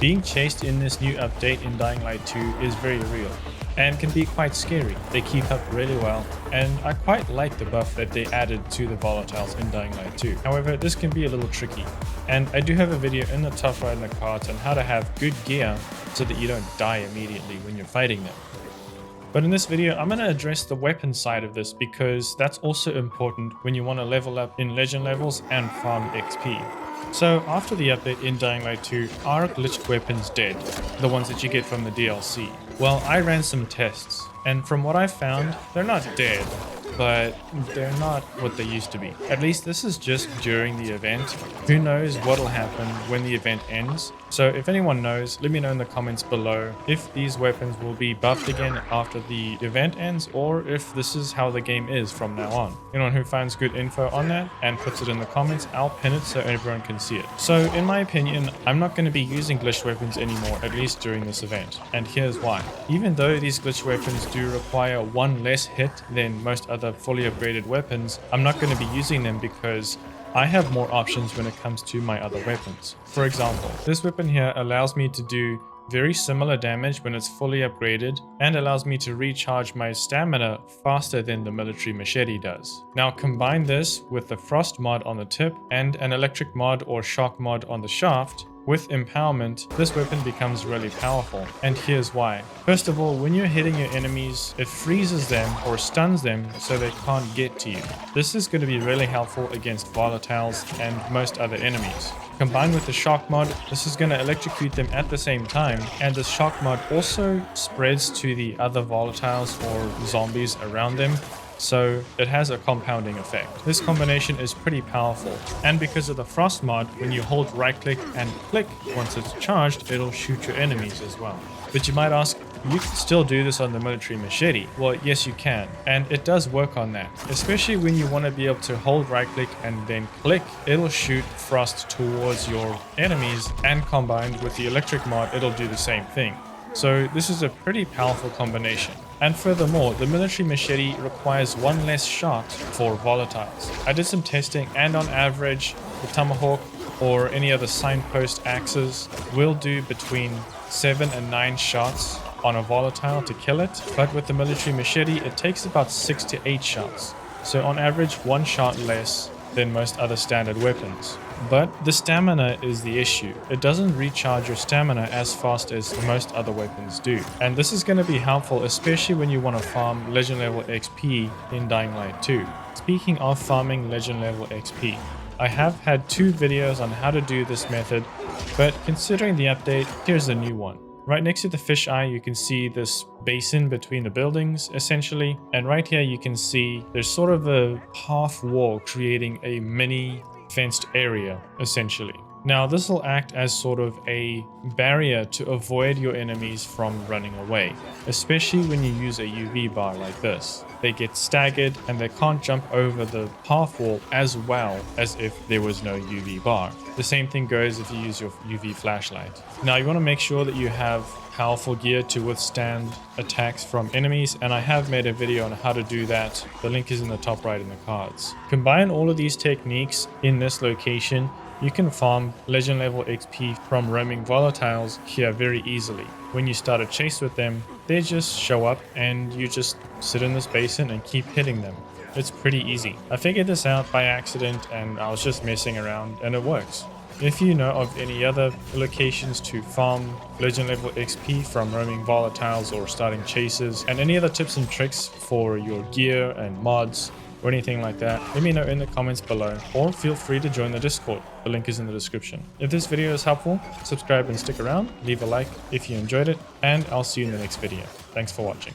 Being chased in this new update in Dying Light 2 is very real and can be quite scary. They keep up really well, and I quite like the buff that they added to the volatiles in Dying Light 2. However, this can be a little tricky, and I do have a video in the top right in the cards on how to have good gear so that you don't die immediately when you're fighting them. But in this video, I'm going to address the weapon side of this because that's also important when you want to level up in legend levels and farm XP. So after the update in Dying Light 2, are glitched weapons dead? The ones that you get from the DLC? Well, I ran some tests, and from what I found, they're not dead, but they're not what they used to be. At least this is just during the event. Who knows what'll happen when the event ends? So if anyone knows, let me know in the comments below if these weapons will be buffed again after the event ends, or if this is how the game is from now on. Anyone who finds good info on that and puts it in the comments, I'll pin it so everyone can see it. So in my opinion, I'm not going to be using glitch weapons anymore, at least during this event. And here's why. Even though these glitch weapons do require one less hit than most other fully upgraded weapons, I'm not going to be using them because I have more options when it comes to my other weapons. For example, this weapon here allows me to do very similar damage when it's fully upgraded and allows me to recharge my stamina faster than the Military Machete does. Now combine this with the Frost mod on the tip and an electric mod or shock mod on the shaft. With empowerment, this weapon becomes really powerful, and here's why. First of all, when you're hitting your enemies, it freezes them or stuns them so they can't get to you. This is going to be really helpful against volatiles and most other enemies. Combined with the shock mod, this is going to electrocute them at the same time, and the shock mod also spreads to the other volatiles or zombies around them. So it has a compounding effect. This combination is pretty powerful, and because of the Frost mod, when you hold right click and click once it's charged, it'll shoot your enemies as well. But you might ask, you can still do this on the Military Machete. Well, yes you can, and it does work on that, especially when you want to be able to hold right click and then click. It'll shoot frost towards your enemies, and combined with the electric mod, it'll do the same thing. So this is a pretty powerful combination. And furthermore, the Military Machete requires one less shot for volatiles. I did some testing, and on average, the Tomahawk or any other signpost axes will do between 7 and 9 shots on a volatile to kill it. But with the Military Machete, it takes about 6 to 8 shots. So on average, 1 shot less than most other standard weapons. But the stamina is the issue. It doesn't recharge your stamina as fast as most other weapons do. And this is going to be helpful, especially when you want to farm legend level XP in Dying Light 2. Speaking of farming legend level XP, I have had 2 videos on how to do this method, but considering the update, here's a new one. Right next to the fisheye, you can see this basin between the buildings, essentially. And right here, you can see there's sort of a half wall creating a mini fenced area, essentially. Now, this will act as sort of a barrier to avoid your enemies from running away, especially when you use a UV bar like this. They get staggered and they can't jump over the half wall as well as if there was no UV bar. The same thing goes if you use your UV flashlight. Now, you want to make sure that you have powerful gear to withstand attacks from enemies, and I have made a video on how to do that. The link is in the top right in the cards. Combine all of these techniques in this location, you can farm legend level XP from roaming volatiles here very easily. When you start a chase with them, they just show up and you just sit in this basin and keep hitting them. It's pretty easy. I figured this out by accident and I was just messing around and it works. If you know of any other locations to farm legend level XP from roaming volatiles or starting chases, and any other tips and tricks for your gear and mods or anything like that, let me know in the comments below, or feel free to join the Discord. The link is in the description. If this video is helpful, subscribe and stick around, leave a like if you enjoyed it, and I'll see you in the next video. Thanks for watching.